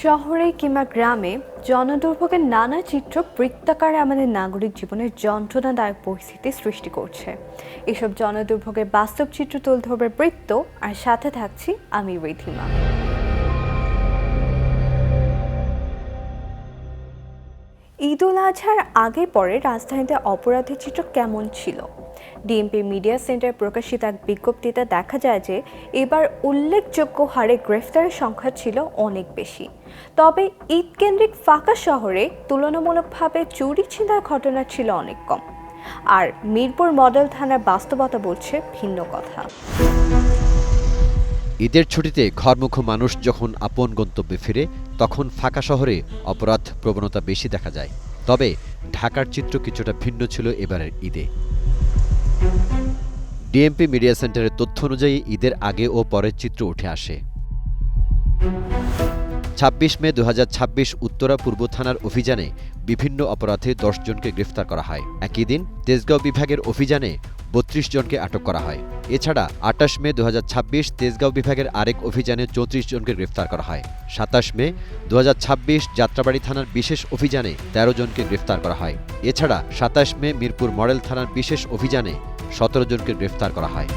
শহরে কিংবা গ্রামে জনদুর্ভোগের নানা চিত্র বৃত্তাকারে আমাদের নাগরিক জীবনের যন্ত্রণাদায়ক পরিস্থিতি সৃষ্টি করছে। এসব জনদুর্ভোগের বাস্তব চিত্র তুলে ধরবে বৃত্ত, আর সাথে থাকছি আমি রিধিমা। ঈদ উল আজহার আগে পরে রাজধানীতে অপরাধের চিত্র কেমন ছিল? ডিএমপি মিডিয়া সেন্টার প্রকাশিত এক বিজ্ঞপ্তিতে দেখা যায় যে এবার উল্লেখযোগ্য হারে গ্রেফতারের সংখ্যা ছিল অনেক বেশি। তবে ঈদ কেন্দ্রিক ফাঁকা শহরে তুলনামূলকভাবে চুরি ছিনতাইয়ের ঘটনা ছিল অনেক কম। আর মিরপুর মডেল থানার বাস্তবতা বলছে ভিন্ন কথা। ঈদের ছুটিতে ঘরমুখো মানুষ যখন আপন গন্তব্যে ফিরে, তখন ফাঁকা শহরে অপরাধ প্রবণতা বেশি দেখা যায়। তবে ঢাকার চিত্র কিছুটা ভিন্ন ছিল এবারের ঈদে। ডিএমপি মিডিয়া সেন্টারের তথ্য অনুযায়ী ঈদের আগে ও পরের চিত্র উঠে আসে। ২৬ মে ২০২৬ উত্তরা পূর্ব থানার অভিযানে বিভিন্ন অপরাধে ১০ জনকে গ্রেফতার করা হয়। একই দিন তেজগাঁও বিভাগের অভিযানে ৩২ জনকে আটক করা হয়। এছাড়া ২৮ মে ২০২৬ তেজগাঁও বিভাগের আরেক অভিযানে ৩৪ জনকে গ্রেফতার করা হয়। ২৭ মে ২০২৬ যাত্রাবাড়ী থানার বিশেষ অভিযানে ১৩ জনকে গ্রেফতার করা হয়। এছাড়া ২৭ মে মিরপুর মডেল থানার বিশেষ অভিযানে ১৭ জনকে গ্রেফতার করা হয়।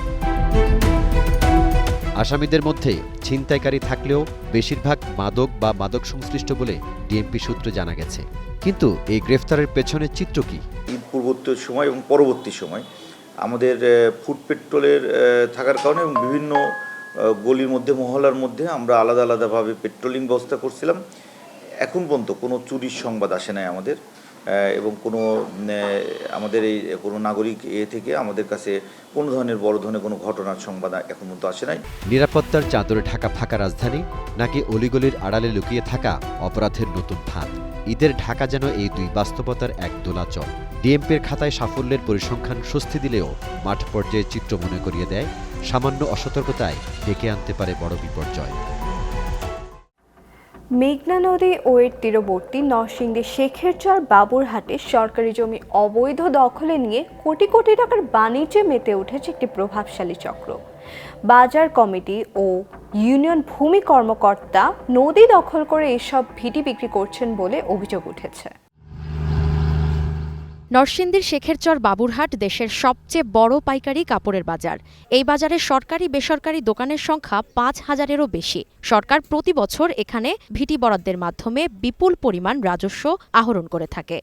আসামিদের মধ্যে ছিনতাইকারী থাকলেও বেশিরভাগ মাদক বা মাদক সংশ্লিষ্ট বলে ডিএমপি সূত্রে জানা গেছে। কিন্তু এই গ্রেফতারের পেছনের চিত্র কি? ঈদ পূর্ববর্তী সময় এবং পরবর্তী সময় আমাদের ফুড পেট্রোলের থাকার কারণে এবং বিভিন্ন গলির মধ্যে মহল্লার মধ্যে আমরা আলাদা আলাদাভাবে পেট্রোলিং ব্যবস্থা করছিলাম। এখন পর্যন্ত কোনো চুরির সংবাদ আসে নাই আমাদের, এবং আমাদের এই কোনো নাগরিক থেকে আমাদের কাছে কোনো ধরনের বড় ধরনের কোনো ঘটনার সংবাদ এখন পর্যন্ত আসে নাই। নিরাপত্তার চাদরে ঢাকা ফাঁকা রাজধানী, নাকি অলিগলির আড়ালে লুকিয়ে থাকা অপরাধের নতুন ফাঁদ? ঈদের ঢাকা যেন এই দুই বাস্তবতার এক দোলাচল। ডিএমপির খাতায় সাফল্যের পরিসংখ্যান স্বস্তি দিলেও মাঠ পর্যায়ে চিত্র মনে করিয়ে দেয় সামান্য অসতর্কতায় ডেকে আনতে পারে বড় বিপর্যয়। মেঘনা নদী ও এর তীরবর্তী নরসিংদীর শেখেরচর বাবুরহাটে সরকারি জমি অবৈধ দখলে নিয়ে কোটি কোটি টাকার বাণিজ্যে মেতে উঠেছে একটি প্রভাবশালী চক্র। বাজার কমিটি ও ইউনিয়ন ভূমি কর্মকর্তা নদী দখল করে এসব ভিটি বিক্রি করছেন বলে অভিযোগ উঠেছে। নরসিংদীর শেখেরচর বাবুরহাট দেশের সবচেয়ে বড় পাইকারি কাপড়ের বাজার। এই বাজারে সরকারি বেসরকারি দোকানের সংখ্যা ৫,০০০-এরও বেশি। সরকার প্রতি বছর এখানে ভিটি বরাদ্দের মাধ্যমে বিপুল পরিমাণ রাজস্ব আহরণ করে থাকে।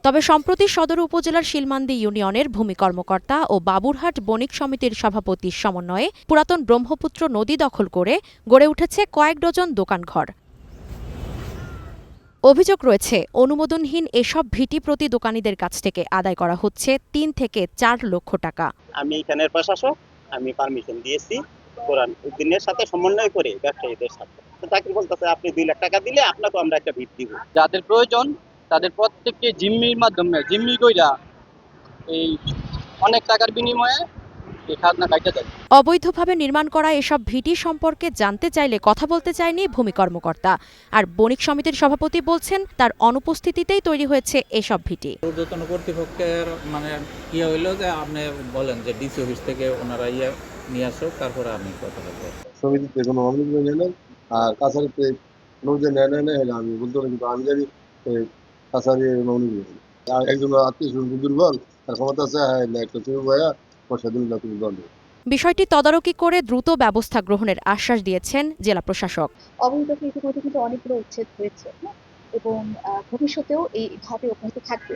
তবে সম্প্রতি সদর উপজেলার শিলমান্দি ইউনিয়নের ভূমি কর্মকর্তা ও বাবুরহাট বণিক সমিতির সভাপতির সমন্বয়ে পুরাতন ব্রহ্মপুত্র নদী দখল করে গড়ে উঠেছে কয়েক ডজন দোকানঘর। অভিযোগ রয়েছে, অনুমোদনহীন এসব ভিটি প্রতি দোকানীদের কাছ থেকে আদায় করা হচ্ছে ৩ থেকে ৪ লক্ষ টাকা। আমি এখানের প্রশাসক, আমি পারমিশন দিয়েছি কোরআন উদ্দিনের সাথে সমন্বয় করে ব্যবসায়ীদের সাথে। তাকে বলতেছে আপনি 2 লাখ টাকা দিলে আপনাকে আমরা একটা ভিট দিব। যাদের প্রয়োজন তাদের প্রত্যেককে জিম্মির মাধ্যমে জিম্মি কইরা এই অনেক টাকার বিনিময়ে অবৈধভাবে নির্মাণ করা এসব ভিটি সম্পর্কে জানতে চাইলে কথা বলতে চায়নি ভূমি কর্মকর্তা। আর বণিক সমিতির সভাপতি বলছেন তার অনুপস্থিতিতেই তৈরি হয়েছে এসব ভিটি। ঊর্ধ্বতন কর্তৃপক্ষের হইলো যে আপনি বলেন যে ডিসি অফিস থেকে ওনারা নিয়ে আসো, তারপরে আমি কথা বলবো। সমিতিতে কোনো অনুমোদন নেই না, আর কাছারিতে অনুমোদন নেয় না, আমি বলতে পারি, কিন্তু আমি জানি কাছারি অনুমোদন একজন আত্মীয় দুর্বল, তার ক্ষমতা আছে একটা তুমি বয়া বিষয়টি তদারকি করে দ্রুত ব্যবস্থা গ্রহণের আশ্বাস দিয়েছেন জেলা প্রশাসক। অবৈধ ইতিমধ্যে কিন্তু অনেকগুলো উচ্ছেদ হয়েছে এবং ভবিষ্যতেও এইভাবে অব্যাহত থাকবে।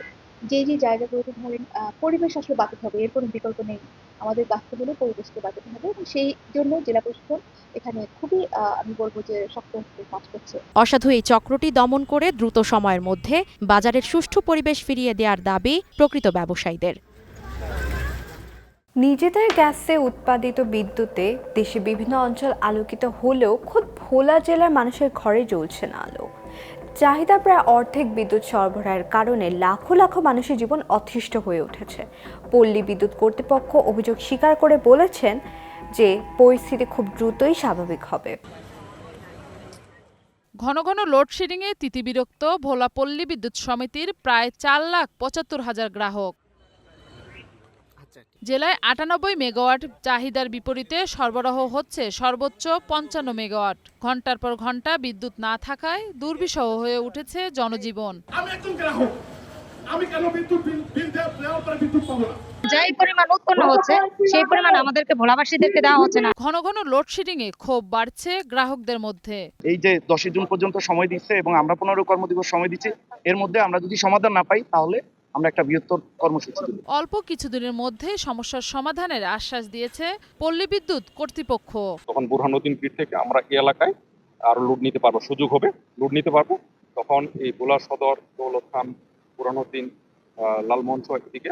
যে জায়গাগুলোতে ধরেন পরিবেশ আসলে বাঁচাতে হবে, এর কোনো বিকল্প নেই। আমাদের বাঁচতে হলে পরিবেশকে বাঁচাতে হবে, এবং সেই জন্য জেলা প্রশাসন এখানে খুবই আমি বলবো যে শক্তভাবে কাজ করছে। অসাধু এই চক্রটি দমন করে দ্রুত সময়ের মধ্যে বাজারের সুষ্ঠু পরিবেশ ফিরিয়ে দেওয়ার দাবি প্রকৃত ব্যবসায়ীদের। নিজেদের গ্যাসে উৎপাদিত বিদ্যুতে দেশে বিভিন্ন অঞ্চল আলোকিত হলেও খোদ ভোলা জেলার মানুষের ঘরে জ্বলছে না আলো। চাহিদা প্রায় অর্ধেক বিদ্যুৎ সরবরাহের কারণে লাখো লাখো মানুষের জীবন অতিষ্ঠ হয়ে উঠেছে। পল্লী বিদ্যুৎ কর্তৃপক্ষ অভিযোগ স্বীকার করে বলেছেন যে পরিস্থিতি খুব দ্রুতই স্বাভাবিক হবে। ঘন ঘন লোডশেডিংয়ে তিতিবিরক্ত ভোলা পল্লী বিদ্যুৎ সমিতির প্রায় 4,75,000 গ্রাহক। জেলায় 98 মেগাওয়াট চাহিদার বিপরীতে সরবরাহ হচ্ছে সর্বোচ্চ 55 মেগাওয়াট। ঘন্টার পর ঘন্টা বিদ্যুৎ না থাকায় দুর্বিষহ হয়ে উঠেছে জনজীবন। আমি একজন গ্রাহক, আমি কেন বিদ্যুৎ বিল দেওয়ার পরে বিদ্যুৎ পাবো না? যাই পরিমাণ উৎপন্ন হচ্ছে সেই পরিমাণ আমাদেরকে ভোলাবাসীদেরকে দেওয়া হচ্ছে না। ঘন ঘন লোডশেডিং এ ক্ষোভ বাড়ছে গ্রাহকদের মধ্যে। এই যে 10 জুন পর্যন্ত সময় দিচ্ছে এবং আমরা 15 কর্মদিবস সময় দিচ্ছি, এর মধ্যে আমরা যদি সমাধান না পাই তাহলে আমরা একটা বৃহত্তর কর্মসূচি দেব। অল্প কিছুদিনের মধ্যে সমস্যার সমাধানের আশ্বাস দিয়েছে পল্লী বিদ্যুৎ কর্তৃপক্ষ। তখন বুরহানুদ্দিন পীর থেকে আমরা এই এলাকায় আরো লোড নিতে পারবো, সুযোগ হবে লোড নিতে পারবো। তখন এই ভোলা সদর, দৌলত খান, বুরহানুদ্দিন, লালমোহন দিকে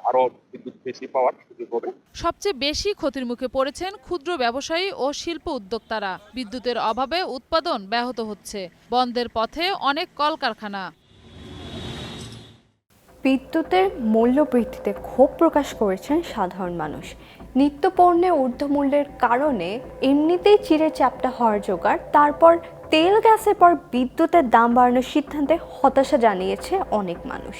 আরো বিদ্যুৎ বেশি পাওয়ার সুযোগ হবে। সবচেয়ে বেশি ক্ষতির মুখে পড়েছেন ক্ষুদ্র ব্যবসায়ী ও শিল্প উদ্যোক্তারা। বিদ্যুতের অভাবে উৎপাদন ব্যাহত হচ্ছে, বন্ধের পথে অনেক কলকারখানা। বিদ্যুতের মূল্য বৃদ্ধিতে ক্ষোভ প্রকাশ করেছেন সাধারণ মানুষ। নিত্যপণ্যের ঊর্ধ্বমূল্যের কারণে এমনিতেই চিড়ে চ্যাপ্টা হওয়ার জোগাড়, তারপর তেল গ্যাসের পর বিদ্যুতের দাম বাড়ানোর সিদ্ধান্তে হতাশা জানিয়েছে অনেক মানুষ।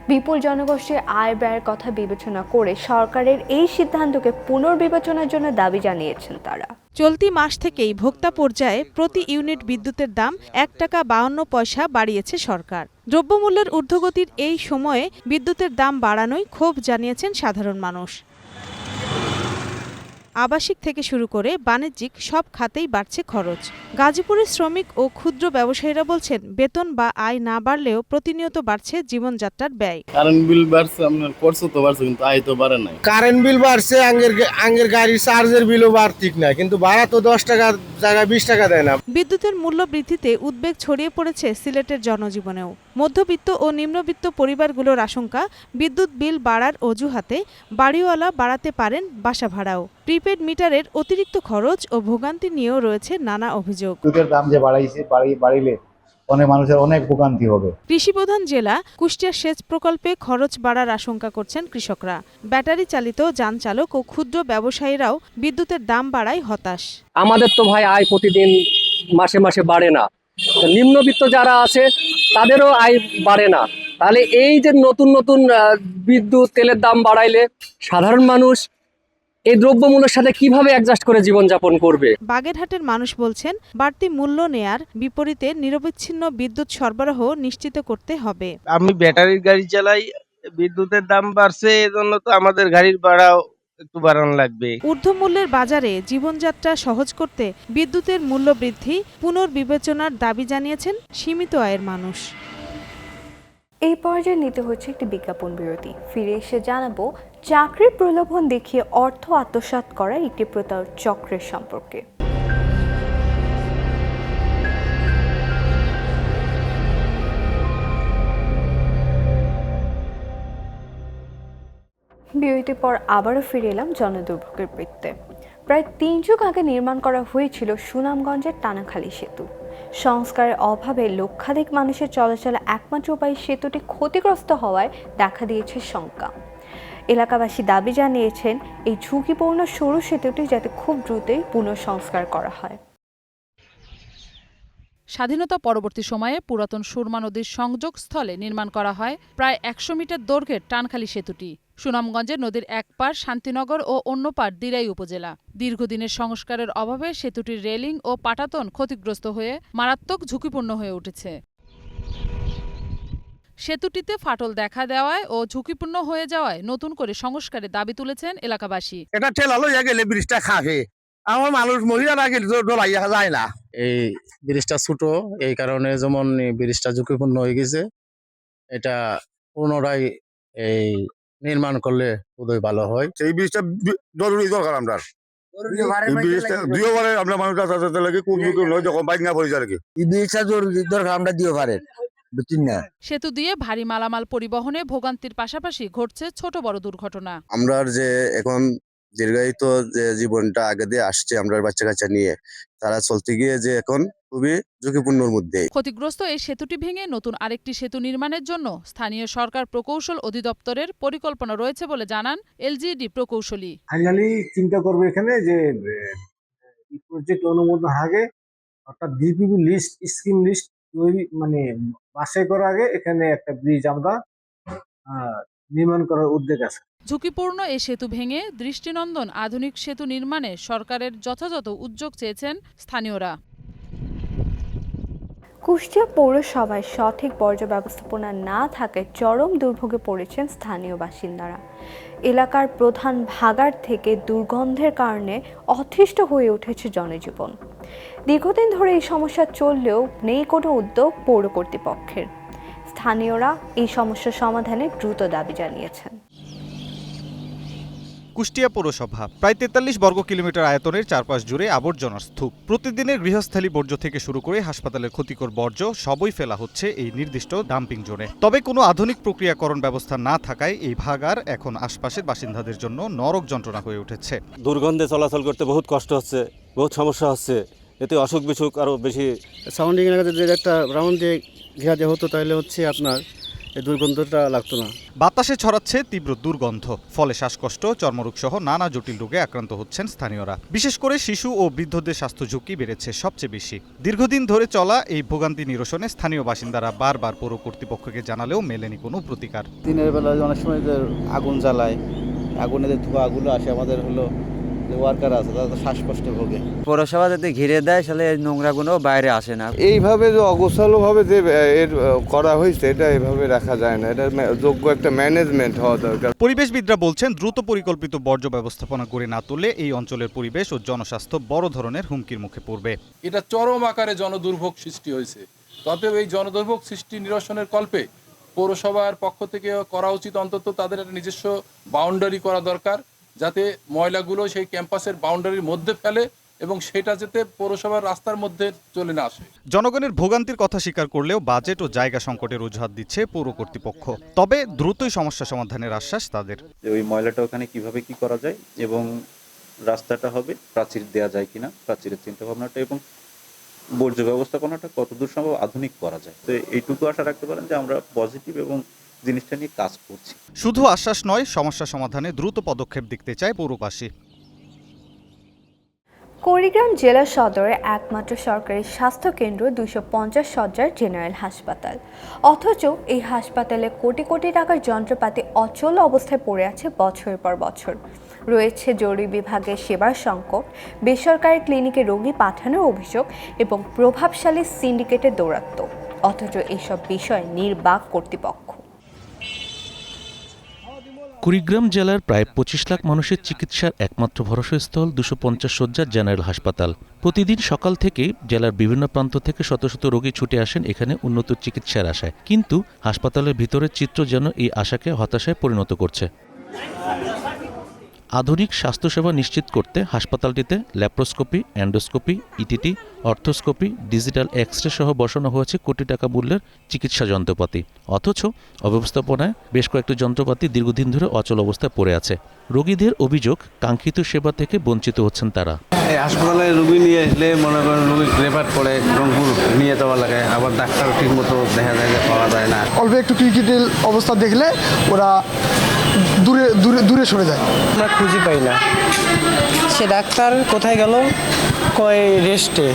বিপুল জনগোষ্ঠীর আয় ব্যয়ের কথা বিবেচনা করে সরকারের এই সিদ্ধান্তকে পুনর্বিবেচনার জন্য দাবি জানিয়েছেন তারা। চলতি মাস থেকেই ভোক্তা পর্যায়ে প্রতি ইউনিট বিদ্যুতের দাম 1 টাকা 52 পয়সা বাড়িয়েছে সরকার। দ্রব্যমূল্যের ঊর্ধ্বগতির এই সময়ে বিদ্যুতের দাম বাড়ানোয় ক্ষোভ জানিয়েছেন সাধারণ মানুষ। আবাসিক থেকে শুরু করে বাণিজ্যিক সব খাতেই বাড়ছে খরচ। গাজীপুরের শ্রমিক ও ক্ষুদ্র ব্যবসায়ীরা বলছেন, বেতন বা আয় না বাড়লেও প্রতিনিয়ত বাড়ছে জীবনযাত্রার ব্যয়। কারেন্ট বিল বাড়ছে, আপনার খরচ তো বাড়ছে কিন্তু আয় তো বাড়ে নাই। কারেন্ট বিল বাড়ছে, আঙ্গের গাড়ির চার্জের বিলও ঠিক না, কিন্তু ভাড়া তো 10 টাকার জায়গায় 20 টাকা দেয় না। বিদ্যুতের মূল্য বৃদ্ধিতে উদ্বেগ ছড়িয়ে পড়েছে সিলেটের জনজীবনেও। মধ্যবিত্ত ও নিম্নবিত্ত পরিবারগুলোর আশঙ্কা, বিদ্যুৎ বিল বাড়ার অজুহাতে বাড়িওয়ালা বাড়াতে পারেন বাসা ভাড়াও। প্রিপেড মিটারের অতিরিক্ত খরচ ও ভোগান্তি নিয়েও রয়েছে নানা অভিযোগ। বিদ্যুতের দাম যে বাড়িলে অনেক মানুষের অনেক ভোগান্তি হবে। কৃষিপ্রধান জেলা কুষ্টিয়া সেচ প্রকল্পে খরচ বাড়ার আশঙ্কা করছেন কৃষকরা। ব্যাটারি চালিত যান চালক ও ক্ষুদ্র ব্যবসায়ীরাও বিদ্যুতের দাম বাড়ায় হতাশ। আমাদের তো ভাই আয় প্রতিদিন মাসে মাসে বাড়ে না, নিম্নবিত্ত যারা আছে তাদেরও আয় বাড়ে না। তাহলে এই যে নতুন নতুন বিদ্যুৎ তেলের দাম বাড়াইলে সাধারণ মানুষ এই দ্রব্যমূল্যের সাথে কিভাবে অ্যাডজাস্ট করে জীবনযাপন করবে? বাগেরহাটের মানুষ বলছেন, বাড়তি মূল্য নেয়ার বিপরীতে নিরবিচ্ছিন্ন বিদ্যুৎ সরবরাহ নিশ্চিত করতে হবে। আমি ব্যাটারির গাড়ি চালাই, বিদ্যুতের দাম বাড়ছে, এজন্য তো আমাদের গাড়ির ভাড়াও একটু বাড়ানো লাগবে। ঊর্ধ্বমূল্যের বাজারে জীবনযাত্রা সহজ করতে বিদ্যুতের মূল্য বৃদ্ধি পুনর্বিবেচনার দাবি জানিয়েছেন সীমিত আয়ের মানুষ। এই পর্যায়ে নিতে হচ্ছে একটি বিজ্ঞাপন বিরতি। ফিরে এসে জানাবো চাকরির প্রলোভন দেখিয়ে অর্থ আত্মসাৎ করা একটি প্রতারক চক্রের সম্পর্কে। বিরতির পর আবারও ফিরে এলাম জনদুর্ভোগের বৃত্তে। প্রায় 3 যুগ আগে নির্মাণ করা হয়েছিল সুনামগঞ্জের টানাখালী সেতু। সংস্কারের অভাবে লক্ষাধিক মানুষের চলাচলে একমাত্র উপায় সেতুটি ক্ষতিগ্রস্ত হওয়ায় দেখা দিয়েছে শঙ্কা। এলাকাবাসী দাবি জানিয়েছেন এই ঝুঁকিপূর্ণ সরু সেতুটি যাতে খুব দ্রুতই পুনঃসংস্কার করা হয়। স্বাধীনতা পরবর্তী সময়ে পুরাতন সুরমা নদীর সংযোগস্থলে নির্মাণ করা হয় প্রায় 100 মিটার দৈর্ঘ্যের টানখালী সেতুটি। সুনামগঞ্জে নদীর এক পার শান্তিনগর ও অন্য পার দিরাই উপজেলা। দীর্ঘদিনের সংস্কারের অভাবে সেতুটির রেলিং ও পাটাতন ক্ষতিগ্রস্ত হয়ে মারাত্মক ঝুঁকিপূর্ণ হয়ে উঠেছে। সেতুটিতে ফাটল দেখা দেওয়ায় ও ঝুঁকিপূর্ণ হয়ে যাওয়ায় নতুন করে সংস্কারের দাবি তুলেছেন এলাকাবাসী। এটা ঠেলা লইয়া গেলে ব্রিজটা খাবে, আমার মানুষ মহিলারা গেলে ডলাইয়া যায় না। এই ব্রিজটা ছোট, এই কারণে যেমন ব্রিজটা ঝুঁকিপূর্ণ হয়ে গেছে। এটা পুনরায় এই নির্মাণ করলে বোধহয় ভালো হয়। সেই ব্রিজটা জরুরি দরকার আমরা, এই ব্রিজটা দুইবারে আমরা মানুষ যাতায়াতের লাগে কোন যখন বাইক না পড়ে যায় লাগে, এই ব্রিজটা জরুরি দরকার আমরা দিও পারেন। সেতু দিয়ে ভারী মালামাল পরিবহনে ভোগান্তির পাশাপাশি ঘটছে ছোট বড় দুর্ঘটনা। আমরা যে এখন দীর্ঘায়িত যে জীবনটা আগে দিয়ে আসছে আমরা বাচ্চা কাচ্চা নিয়ে, তারা চলতে গিয়ে যে এখন খুবই ঝুঁকিপূর্ণর মধ্যে। ক্ষতিগ্রস্ত এই সেতুটি ভেঙে নতুন আরেকটি সেতু নির্মাণের জন্য স্থানীয় সরকার প্রকৌশল অধিদপ্তরের পরিকল্পনা রয়েছে বলে জানান এলজিইডি প্রকৌশলী। ফাইনালি চিন্তা করবে এখানে যে প্রজেক্ট অনুমোদন আগে, অর্থাৎ ডিপিপি লিস্ট, স্কিম লিস্ট তৈরি মানে বাছাই করার আগে এখানে একটা ব্রিজ আমরা নির্মাণ করার উদ্যোগ আছে। ঝুঁকিপূর্ণ এ সেতু ভেঙে দৃষ্টিনন্দন আধুনিক সেতু নির্মাণে সরকারের যথাযথ উদ্যোগ চেয়েছেন স্থানীয়রা। কুষ্টিয়া পৌরসভায় সঠিক বর্জ্য ব্যবস্থাপনা না থাকায় চরম দুর্ভোগে পড়েছেন স্থানীয় বাসিন্দারা। এলাকার প্রধান ভাগাড় থেকে দুর্গন্ধের কারণে অতিষ্ঠ হয়ে উঠেছে জনজীবন। দীর্ঘদিন ধরে এই সমস্যা চললেও নেই কোনো উদ্যোগ পৌর কর্তৃপক্ষের। স্থানীয়রা এই সমস্যার সমাধানে দ্রুত দাবি জানিয়েছেন। কুষ্টিয়া পৌরসভা প্রায় ৪৩ বর্গ কিলোমিটার আয়তনের চারপাশ জুড়ে আবর্জনার স্তূপ। প্রতিদিনের গৃহস্থালী বর্জ্য থেকে শুরু করে হাসপাতালের ক্ষতিকর বর্জ্য সবই ফেলা হচ্ছে এই নির্দিষ্ট ডাম্পিং জোনে। তবে কোনো আধুনিক প্রক্রিয়াকরণ ব্যবস্থা না থাকায় এই ভাগাড় এখন আশপাশের বাসিন্দাদের জন্য নরক যন্ত্রণা হয়ে উঠেছে। দুর্গন্ধে চলাচল করতে বহুত কষ্ট হচ্ছে, বহুত সমস্যা হচ্ছে, এতে অসুখ বিসুখ আরও বেশি। সাউন্ডিং এলাকাতে যদি একটা রাউন্ড দিয়ে ঘেরা দেওয়া হতো তাহলে হচ্ছে আপনার এই দুর্গন্ধটা লাগতো না। বাতাসে ছড়াচ্ছে তীব্র দুর্গন্ধ, ফলে শ্বাসকষ্ট, চর্মরোগ সহ নানা জটিল রোগে আক্রান্ত হচ্ছেন স্থানীয়রা। বিশেষ করে শিশু ও বৃদ্ধদের স্বাস্থ্য ঝুঁকি বেড়েছে সবচেয়ে বেশি। দীর্ঘদিন ধরে চলা এই ভোগান্তি নিরসনে স্থানীয় বাসিন্দারা বারবার পৌর কর্তৃপক্ষকে জানালেও মেলেনি কোনো প্রতিকার। দিনের বেলা অনেক সময় আগুন জ্বালায়, আগুনের ধোঁয়াগুলো আসে, আমাদের হলো ওয়ার্কার আছে তারা তো শ্বাসকষ্টে ভোগে। পৌরসভা যদি ঘিরে দেয় তাহলে এই নোংরাগুলো বাইরে আসে না। এইভাবে যে অগোছালোভাবে যে এর করা হয়েছে এটা এভাবে রাখা যায় না, এটা যোগ্য একটা ম্যানেজমেন্ট হওয়া দরকার। পরিবেশবিদরা বলছেন দ্রুত পরিকল্পিত বর্জ্য ব্যবস্থাপনা গড়ে না তুললে এই অঞ্চলের পরিবেশ ও জনস্বাস্থ্য বড় ধরনের হুমকির মুখে পড়বে। এটা চরম আকারে জনদুর্ভোগ সৃষ্টি হয়েছে। তবে এই জনদুর্ভোগ সৃষ্টি নিরসনের কল্পে পৌরসভার পক্ষ থেকে করা উচিত অন্তত তাদের একটা নিজস্ব বাউন্ডারি করা দরকার, যাতে ময়লাগুলো সেই ক্যাম্পাসের বাউন্ডারির মধ্যে ফেলে এবং সেটা যাতে পৌরসভার রাস্তার মধ্যে চলে না আসে। জনগণের ভোগান্তির কথা স্বীকার করলেও বাজেট ও জায়গা সংকটের অজুহাত দিচ্ছে পৌর কর্তৃপক্ষ। তবে দ্রুতই সমস্যা সমাধানের আশ্বাস তাদের। ওই ময়লাটা ওখানে কিভাবে কি করা যায় এবং রাস্তাটা হবে প্রাচীর দেওয়া যায় কিনা, প্রাচীরের চিন্তা ভাবনাটা এবং বর্জ্য ব্যবস্থাপনাটা কতদূর সম্ভব আধুনিক করা যায়। তো এইটুকু আশা রাখতে পারেন যে আমরা পজিটিভ এবং জিনিসটা নিয়ে কাজ করছি। শুধু আশ্বাস নয়, সমস্যা সমাধানে দ্রুত পদক্ষেপ দেখতে চায় পৌরবাসী। কুড়িগ্রাম জেলা সদরে একমাত্র সরকারি স্বাস্থ্য কেন্দ্র 250 শয্যার জেনারেল হাসপাতাল, অথচ এই হাসপাতালে কোটি কোটি টাকার যন্ত্রপাতি অচল অবস্থায় পড়ে আছে বছরের পর বছর। রয়েছে জরুরি বিভাগের সেবার সংকট, বেসরকারি ক্লিনিকে রোগী পাঠানোর অভিযোগ এবং প্রভাবশালী সিন্ডিকেটের দৌরাত্ম্য, অথচ এসব বিষয় নির্বাক কর্তৃপক্ষ। কুড়িগ্রাম জেলার প্রায় 25 লাখ মানুষের চিকিৎসার একমাত্র ভরসাস্থল 250 শয্যার জেনারেল হাসপাতাল। প্রতিদিন সকাল থেকে জেলার বিভিন্ন প্রান্ত থেকে শত শত রোগী ছুটে আসেন এখানে উন্নত চিকিৎসার আশায়, কিন্তু হাসপাতালের ভিতরের চিত্র যেন এই আশাকে হতাশায় পরিণত করছে। আধুনিক স্বাস্থ্যসেবা নিশ্চিত করতে হাসপাতালটিতে laparoscopy, endoscopy, ETT, arthroscopy, digital x-ray সহ বসানো হয়েছে কোটি টাকা মূল্যের চিকিৎসা যন্ত্রপাতি, অথচ অব্যবস্থাপনায় বেশ কয়েকটি যন্ত্রপাতি দীর্ঘদিন ধরে অচল অবস্থায় পড়ে আছে। রোগীদের অভিযোগ, কাঙ্ক্ষিত সেবা থেকে বঞ্চিত হচ্ছেন তারা। এই হাসপাতালে রোগী নিয়ে আসলে মনে করেন রোগী রেফার করে রংপুর নিয়ে যাওয়া লাগে, আবার ডাক্তার ঠিক মতো দেখা যায় যে পাওয়া যায় না। অল্প একটু ক্রিটিক্যাল অবস্থা দেখলে ওরা দূরে দূরে দূরে সরে যায়। আমরা খুঁজে পাই না, সে ডাক্তার কোথায় গেল, কয় রেস্টে।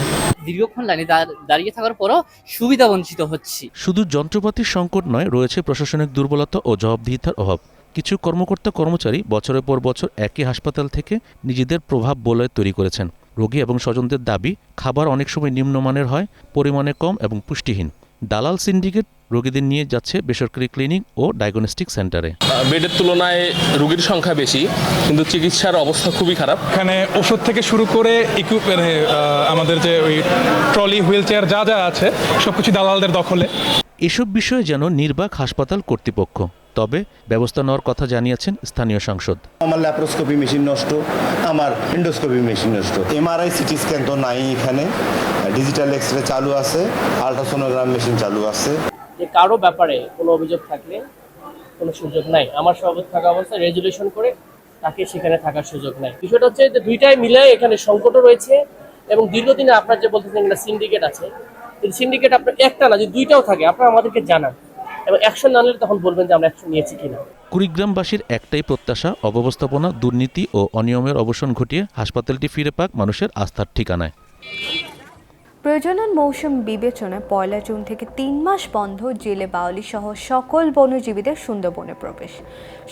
দীর্ঘক্ষণ লাইনে দাঁড়িয়ে থাকার পরও সুবিধা বঞ্চিত হচ্ছে। শুধু যন্ত্রপাতির সংকট নয়, রয়েছে প্রশাসনিক দুর্বলতা ও জবাবদিহিতার অভাব। কিছু কর্মকর্তা কর্মচারী বছরের পর বছর একই হাসপাতাল থেকে নিজেদের প্রভাব বলয় তৈরি করেছেন। রোগী এবং স্বজনদের দাবি, খাবার অনেক সময় নিম্নমানের হয়, পরিমাণে কম এবং পুষ্টিহীন। দালাল সিন্ডিকেট রোগীদের নিয়ে যাচ্ছে বেসরকারি ক্লিনিক ও ডায়াগনস্টিক সেন্টারে। বেডের তুলনায় রোগীর সংখ্যা বেশি, কিন্তু চিকিৎসার অবস্থা খুবই খারাপ। এখানে ওষুধ থেকে শুরু করে আমাদের যে ওই ট্রলি, হুইল চেয়ার যা যা আছে সবকিছু দালালদের দখলে। এসব বিষয়ে যেন নির্বাক হাসপাতাল কর্তৃপক্ষ। তবে ব্যবস্থা নেওয়ার কথা জানিয়েছেন স্থানীয় সাংসদ। আমার ল্যাপ্রোস্কোপি মেশিন নষ্ট, আমার এন্ডোস্কোপি মেশিন নষ্ট, এমআরআই, সিটি স্ক্যান তো নাই এখানে, ডিজিটাল এক্স-রে চালু আছে, আলট্রাসোনোগ্রাম মেশিন চালু আছে। যে কারো ব্যাপারে কোনো অভিযোগ থাকলে কোনো সুযোগ নাই, আমার সভাপতি থাকা অবস্থায় রেজুলেশন করে তাকে সেখানে থাকার সুযোগ নাই। বিষয়টা হচ্ছে যে দুইটাই মিলে এখানে সংকটও রয়েছে এবং দীর্ঘদিনে আপনার যে বলতেছেন একটা সিন্ডিকেট আছে, এই সিন্ডিকেট আপনার একটা না, যে দুইটাও থাকে আপনারা আমাদেরকে জানান এবং অ্যাকশন না নিলে তখন বলবেন যে আমরা অ্যাকশন নিয়েছি কিনা। কুড়িগ্রামবাসীর একটাই প্রত্যাশা, অব্যবস্থাপনা, দুর্নীতি ও অনিয়মের অবসান ঘটিয়ে হাসপাতালটি ফিরে পাক মানুষের আস্থার ঠিকানায়। প্রজনন মৌসুম বিবেচনায় 1 জুন থেকে 3 মাস বন্ধ জেলে বাওয়ালি সহ সকল বন্যজীবীদের সুন্দরবনে প্রবেশ।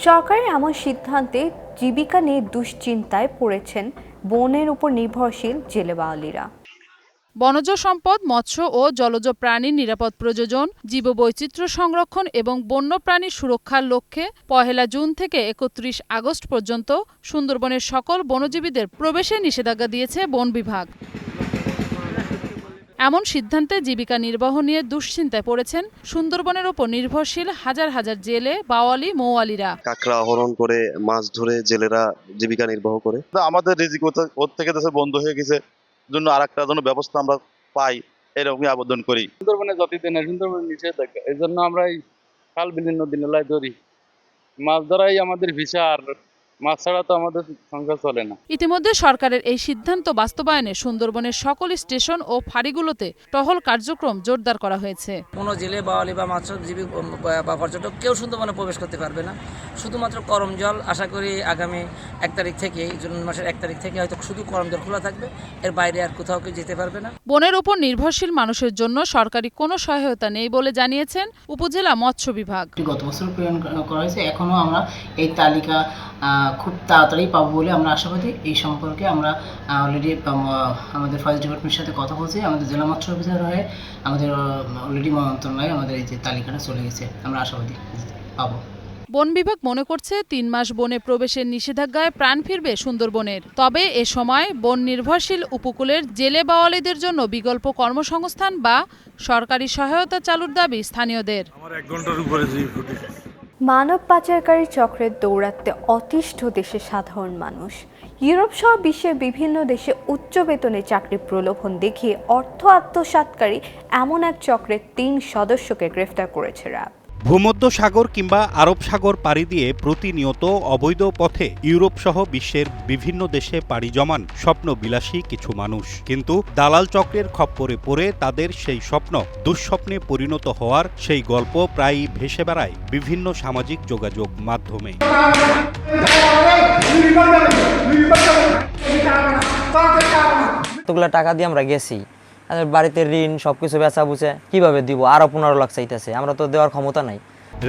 সরকারের এমন সিদ্ধান্তে জীবিকা নিয়ে দুশ্চিন্তায় পড়েছেন বনের উপর নির্ভরশীল জেলে বাওয়ালিরা। বনজ সম্পদ, মৎস্য ও জলজ প্রাণীর নিরাপদ প্রযোজন, জীববৈচিত্র্য সংরক্ষণ এবং বন্যপ্রাণী সুরক্ষার লক্ষ্যে 1 জুন থেকে 31 আগস্ট পর্যন্ত সুন্দরবনের সকল বনজীবীদের প্রবেশে নিষেধাজ্ঞা দিয়েছে বন বিভাগ। এমন সিদ্ধান্তে জীবিকা নির্বাহ নিয়ে দুশ্চিন্তায় পড়েছেন সুন্দরবনের ওপর নির্ভরশীল হাজার হাজার জেলে, বাওয়ালি, মৌয়ালিরা। কাঁকড়া আহরণ করে মাছ ধরে জেলেরা জীবিকা নির্বাহ করে। আমাদের রিজিক ওর থেকে দেশে বন্ধ হয়ে গেছে, জন্য আরেকটা জন্য ব্যবস্থা আমরা পাই, এরকমই আবেদন করি। সুন্দরবনে যতদিন সুন্দরবন নিষেধাজ্ঞা, এই জন্য আমরা এই খাল বিলীন নদী নালায় ধরি, মাছ ধরাই আমাদের ভিসা, আর মাছ ছাড়া তো আমাদের সংসার চলে না। ইতিমধ্যে সরকারের এই সিদ্ধান্ত বাস্তবায়নে সুন্দরবনের সকল স্টেশন ও ফাঁড়িগুলোতে টহল কার্যক্রম জোরদার করা হয়েছে। কোনো জেলে বাওয়ালি বা মৎস্যজীবী বা পর্যটক কেউ সুন্দরবনে প্রবেশ করতে পারবে না, শুধুমাত্র করমজল। আশা করি আগামী 1 তারিখ থেকে, জুন মাসের 1 তারিখ থেকে হয়তো শুধু করমজল খোলা থাকবে, এর বাইরে আর কোথাও কেউ যেতে পারবে না। বনের উপর নির্ভরশীল মানুষের জন্য সরকারি কোনো সহায়তা নেই বলে জানিয়েছেন উপজেলা মৎস্য বিভাগ। গত বছর প্রেরণ করা হয়েছে, এখনো আমরা এই তালিকা খুব তাড়াতাড়ি পাবো বলে আমরা আশাবাদী। এই সম্পর্কে আমরা অলরেডি আমাদের ফরেস্ট ডিপার্টমেন্টের সাথে কথা বলছি, আমাদের জেলা মৎস্য অফিসার হয়ে আমাদের অলরেডি মন্ত্রণালয়ে আমাদের এই যে তালিকাটা চলে গেছে, আমরা আশাবাদী পাবো। বন বিভাগ মনে করছে 3 মাস বনে প্রবেশের নিষেধাজ্ঞায় প্রাণ ফিরবে সুন্দরবনের। তবে এ সময় বন নির্ভরশীল উপকূলের জেলে বাওয়ালিদের জন্য বিকল্প কর্মসংস্থান বা সরকারি সহায়তা চালুর দাবি স্থানীয়দের। মানব পাচারকারী চক্রের দৌরাত্ম্যে অতিষ্ঠ দেশের সাধারণ মানুষ। ইউরোপ সহ বিশ্বের বিভিন্ন দেশে উচ্চ বেতনে চাকরির প্রলোভন দেখিয়ে অর্থ আত্মসাৎকারী এমন এক চক্রের 3 সদস্যকে গ্রেফতার করেছে র্যাব। ভূমধ্য সাগর কিংবা আরব সাগর পাড়ি দিয়ে প্রতিনিয়ত অবৈধ পথে ইউরোপ সহ বিশ্বের বিভিন্ন দেশে পাড়ি জমান স্বপ্নবিলাসী কিছু মানুষ, কিন্তু দালাল চক্রের খপ্পরে পড়ে তাদের সেই স্বপ্ন দুঃস্বপ্নে পরিণত হওয়ার সেই গল্প প্রায়ই ভেসে বেড়ায় বিভিন্ন সামাজিক যোগাযোগ মাধ্যমে। এতগুলো টাকা দিয়ে আমরা গেছি, বাড়িতে ঋণ সবকিছু বেচা বুঝে কিভাবে দিব, আরো 15 লাখ চাইতেছে, আমরা তো দেওয়ার ক্ষমতা নাই।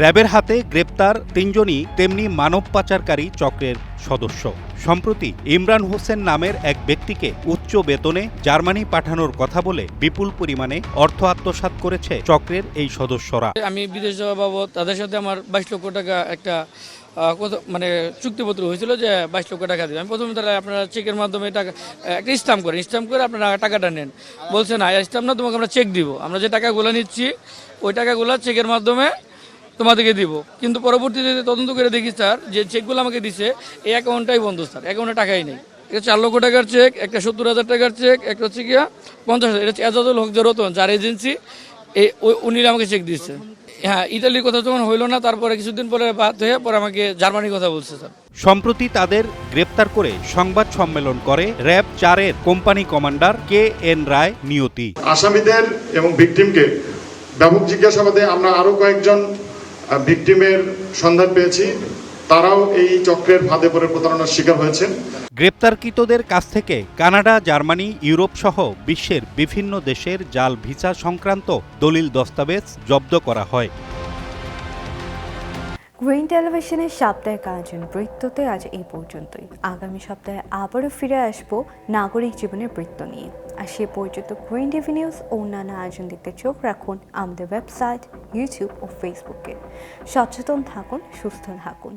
র্যাবের হাতে গ্রেপ্তার 3 জনই তেমনি মানব পাচারকারী চক্রের সদস্য। সম্প্রতি ইমরান হোসেন নামের এক ব্যক্তিকে উচ্চ বেতনে জার্মানি পাঠানোর কথা বলে বিপুল পরিমাণে অর্থ আত্মসাৎ করেছে চক্রের এই সদস্যরা। আমি বিদেশ যাওয়া বাবদ তাদের সাথে আমার 22 লক্ষ টাকা একটা চুক্তিপত্র হয়েছিল যে 22 লক্ষ টাকা দিবে। আমি প্রথমে তারা আপনারা চেকের মাধ্যমে টাকা একটা স্ট্যাম্প করে আপনারা টাকাটা নেন। বলছে না, স্ট্যাম্প না, তোমাকে আমরা চেক দিব, আমরা যে টাকাগুলো নিচ্ছি ওই টাকাগুলো চেকের মাধ্যমে তোমাদেরকে দিব। কিন্তু পরবর্তীতে তদন্ত করে দেখি স্যার, যে চেকগুলো আমাকে দিছে এই অ্যাকাউন্টটাই বন্ধ স্যার, অ্যাকাউন্টে টাকাই নেই। এটা 4 লক্ষ টাকার চেক, একটা 70,000 টাকার চেক, একটা হচ্ছে গিয়া 50,000। এটা এজাজুল হক যে রতন, যার এজেন্সি, উনি আমাকে চেক দিচ্ছে। হ্যাঁ, ইতালির কথা যখন হইল না, তারপরে কিছুদিন পরে বাদ হয়ে পরে আমাকে জার্মানির কথা বলছে স্যার। সম্প্রতি তাদের গ্রেপ্তার করে সংবাদ সম্মেলন করে র্যাব 4-এর কোম্পানি কমান্ডার KN রায় নিয়তি। আসামিদের এবং ভিকটিমকে ব্যাপক জিজ্ঞাসাবাদে আমরা আরো কয়েকজন ভিকটিমের সন্ধান পেয়েছি, তারাও এই চক্রের ফাঁদে পড়ে প্রতারণার শিকার হয়েছে। গ্রেপ্তারকৃতদের কাছ থেকে কানাডা, জার্মানি, ইউরোপ সহ বিশ্বের বিভিন্ন দেশের জাল ভিসা সংক্রান্ত দলিল দস্তাবেজ জব্দ করা হয়। গ্রিন টেলিভিশনের সাপ্তাহিক আয়োজন বৃত্ততে আজ এই পর্যন্তই। আগামী সপ্তাহে আবারও ফিরে আসবো নাগরিক জীবনের বৃত্ত নিয়ে। আর সে পর্যন্ত গ্রিন টিভি নিউজ ও অন্যান্য আয়োজন দেখতে চোখ রাখুন আমাদের ওয়েবসাইট, ইউটিউব ও ফেসবুকে। সচেতন থাকুন, সুস্থ থাকুন।